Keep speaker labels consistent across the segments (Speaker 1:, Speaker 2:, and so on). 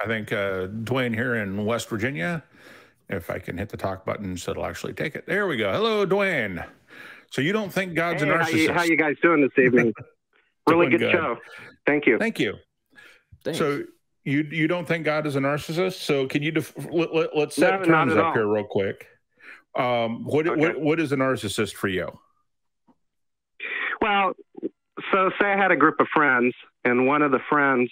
Speaker 1: I think Duane here in West Virginia. If I can hit the talk button so it'll actually take it. There we go. Hello, Duane. So you don't think God's a narcissist?
Speaker 2: How you guys doing this evening? Really good show. Thank you.
Speaker 1: Thank you.
Speaker 3: Thanks.
Speaker 1: So you don't think God is a narcissist? So can you let's set terms up here real quick. What is a narcissist for you?
Speaker 2: Well, so say I had a group of friends, and one of the friends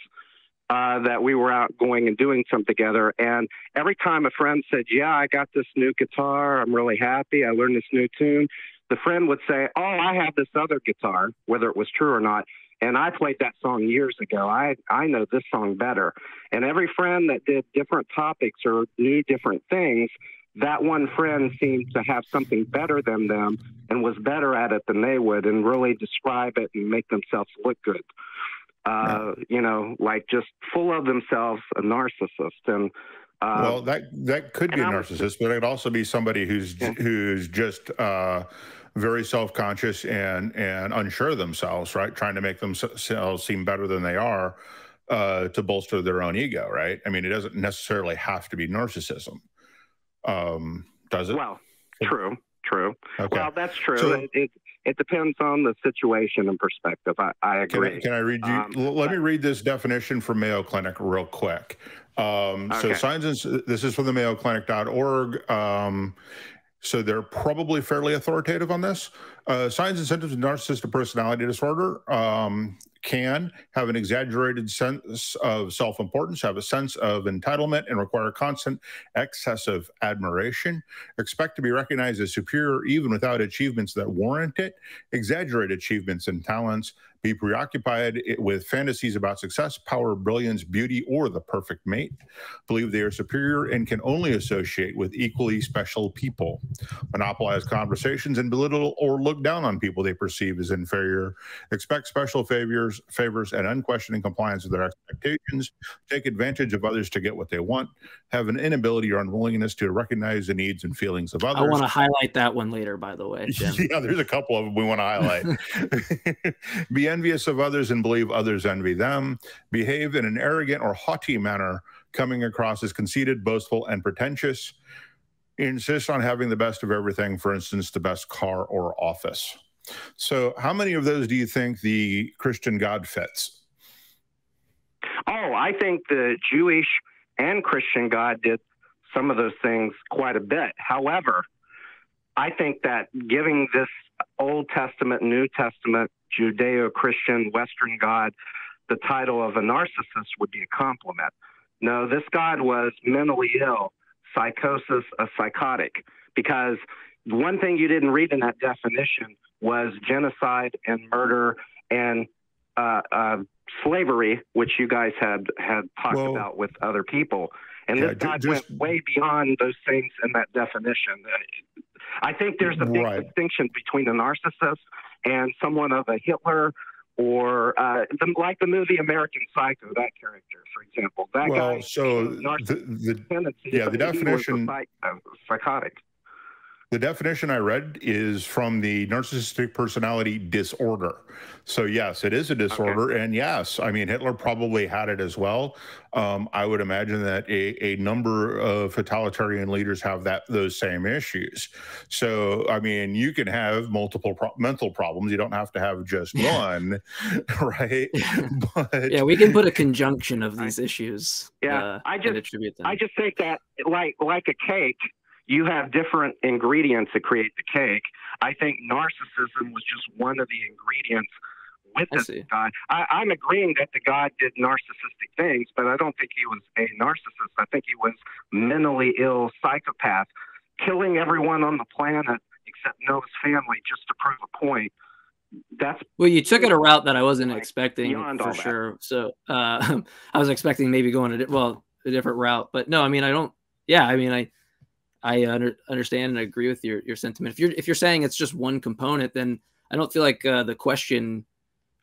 Speaker 2: that we were out going and doing something together, and every time a friend said, yeah, I got this new guitar, I'm really happy, I learned this new tune, the friend would say, oh, I have this other guitar, whether it was true or not, and I played that song years ago. I know this song better. And every friend that did different topics or knew different things, that one friend seemed to have something better than them and was better at it than they would and really describe it and make themselves look good. You know, like just full of themselves, a narcissist. And
Speaker 1: well, that could be a narcissist, but it could also be somebody who's just very self-conscious and unsure of themselves, right? Trying to make themselves seem better than they are to bolster their own ego, right? I mean, it doesn't necessarily have to be narcissism, does it?
Speaker 2: Well, true. Okay. Well, that's true.
Speaker 1: So,
Speaker 2: it depends on the situation and perspective. I agree.
Speaker 1: Can I read you? Let me read this definition from Mayo Clinic real quick. So this is from the mayoclinic.org. So they're probably fairly authoritative on this. Signs and symptoms of narcissistic personality disorder can have an exaggerated sense of self-importance, have a sense of entitlement, and require constant excessive admiration, expect to be recognized as superior even without achievements that warrant it, exaggerate achievements and talents, be preoccupied with fantasies about success, power, brilliance, beauty, or the perfect mate, believe they are superior and can only associate with equally special people, monopolize conversations, and belittle or look down on people they perceive as inferior, expect special favors and unquestioning compliance with their expectations, take advantage of others to get what they want, have an inability or unwillingness to recognize the needs and feelings of others.
Speaker 3: I want to highlight that one later, by the way, Jim.
Speaker 1: Yeah, there's a couple of them we want to highlight. Be envious of others and believe others envy them, behave in an arrogant or haughty manner, coming across as conceited, boastful, and pretentious, insist on having the best of everything, for instance, the best car or office. So how many of those do you think the Christian God fits?
Speaker 2: Oh, I think the Jewish and Christian God did some of those things quite a bit. However, I think that giving this Old Testament, New Testament, Judeo-Christian, Western God the title of a narcissist would be a compliment. No, this God was mentally ill, psychosis, a psychotic, because one thing you didn't read in that definition was genocide and murder and slavery, which you guys had talked about with other people. And this God went way beyond those things in that definition. I think there's a big distinction between a narcissist and someone of a Hitler or like the movie American Psycho, that character, for example. That guy,
Speaker 1: so the definition,
Speaker 2: psychotic.
Speaker 1: The definition I read is from the narcissistic personality disorder. So yes, it is a disorder. Okay. And yes, I mean, Hitler probably had it as well. I would imagine that a number of totalitarian leaders have those same issues. So, I mean, you can have multiple mental problems. You don't have to have just one, right? But
Speaker 3: yeah, we can put a conjunction of these issues.
Speaker 2: Yeah, I just think that like a cake, you have different ingredients to create the cake. I think narcissism was just one of the ingredients with this God. I'm agreeing that the God did narcissistic things, but I don't think he was a narcissist. I think he was mentally ill psychopath, killing everyone on the planet except Noah's family just to prove a point.
Speaker 3: Well, you took it a route that I wasn't expecting for sure. So I was expecting maybe going a different route, but no, I mean, I understand and agree with your sentiment. If you're saying it's just one component, then I don't feel like the question.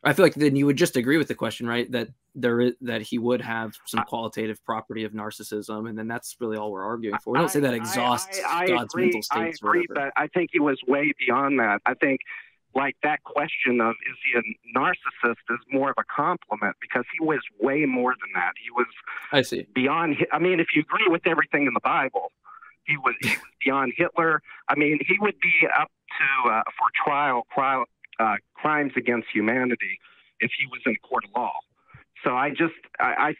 Speaker 3: I feel like then you would just agree with the question, right? That he would have some qualitative property of narcissism, and then that's really all we're arguing for. We don't say that exhausts God's mental states.
Speaker 2: I agree, but I think he was way beyond that. I think like that question of is he a narcissist is more of a compliment, because he was way more than that. He was,
Speaker 3: I see,
Speaker 2: beyond. I mean, if you agree with everything in the Bible, he was beyond Hitler. I mean, he would be up to for trial crimes against humanity if he was in a court of law. So I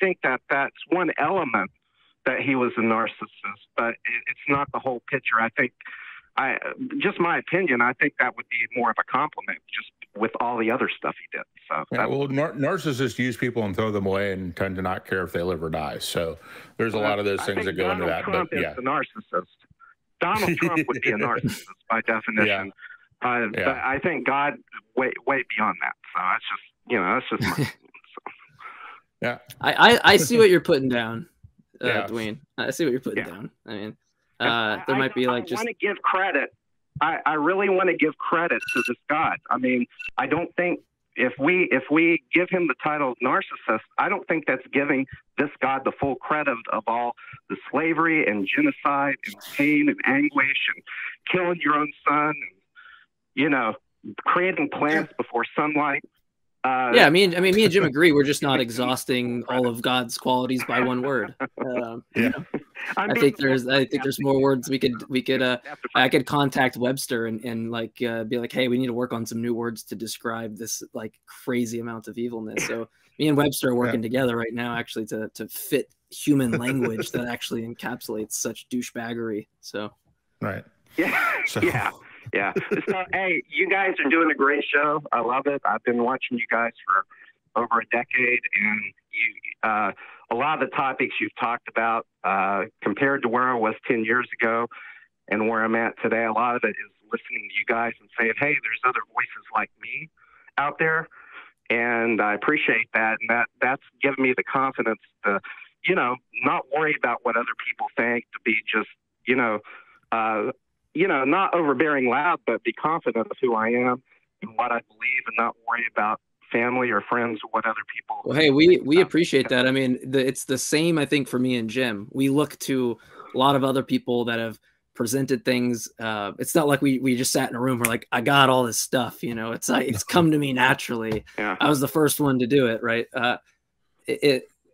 Speaker 2: think that that's one element that he was a narcissist, but it's not the whole picture. I think, just my opinion, I think that would be more of a compliment, just with all the other stuff he did. So
Speaker 1: yeah, well, narcissists use people and throw them away and tend to not care if they live or die. So there's a lot of those things that go into that.
Speaker 2: Trump
Speaker 1: but yeah,
Speaker 2: is a narcissist. Donald Trump would be a narcissist by definition. Yeah. But I think God way beyond that. So that's just my.
Speaker 1: Yeah,
Speaker 3: I see what you're putting down, Duane. I see what you're putting down. I mean, there might be like just. I want to give credit.
Speaker 2: I really want to give credit to this God. I mean, I don't think if we give him the title of narcissist, I don't think that's giving this God the full credit of all the slavery and genocide and pain and anguish and killing your own son and, creating plants before sunlight.
Speaker 3: Yeah, me and Jim agree. We're just not exhausting all of God's qualities by one word. I think there's more words we could. I could contact Webster and be like, hey, we need to work on some new words to describe this like crazy amount of evilness. So me and Webster are working together right now, actually, to fit human language that actually encapsulates such douchebaggery. So
Speaker 1: right.
Speaker 2: Yeah. So, hey, you guys are doing a great show. I love it. I've been watching you guys for over a decade, and a lot of the topics you've talked about, compared to where I was 10 years ago and where I'm at today, a lot of it is listening to you guys and saying, hey, there's other voices like me out there, and I appreciate that. And that's given me the confidence to, not worry about what other people think, to be just, not overbearing loud, but be confident of who I am and what I believe, and not worry about family or friends or what other people.
Speaker 3: Well, hey, we appreciate that. I mean, it's the same, I think, for me and Jim. We look to a lot of other people that have presented things. It's not like we just sat in a room. We're like, I got all this stuff. It's like it's come to me naturally. Yeah. I was the first one to do it, right?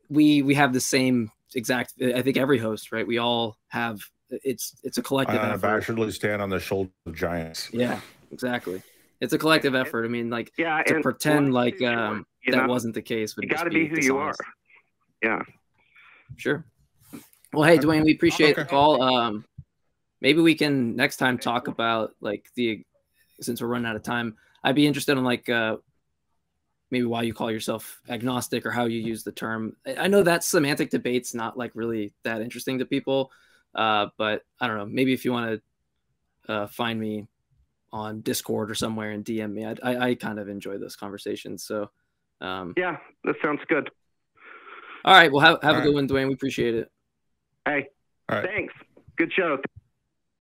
Speaker 3: We have the same exact. I think every host, right? We all have. It's a collective effort.
Speaker 1: Unabashedly stand on the shoulders of giants.
Speaker 3: Yeah, exactly. It's a collective effort. I mean, like to pretend like that wasn't the case.
Speaker 2: You got to be who you are. Yeah.
Speaker 3: Sure. Well, hey, Duane, we appreciate the call. Maybe we can next time talk about since we're running out of time, I'd be interested in maybe why you call yourself agnostic or how you use the term. I know that semantic debate's not like really that interesting to people. But I don't know, maybe if you want to find me on Discord or somewhere and DM me, I kind of enjoy those conversations. So,
Speaker 2: yeah, that sounds good.
Speaker 3: All right. Well, have a good one, Duane. We appreciate it.
Speaker 2: Hey, thanks. Good show.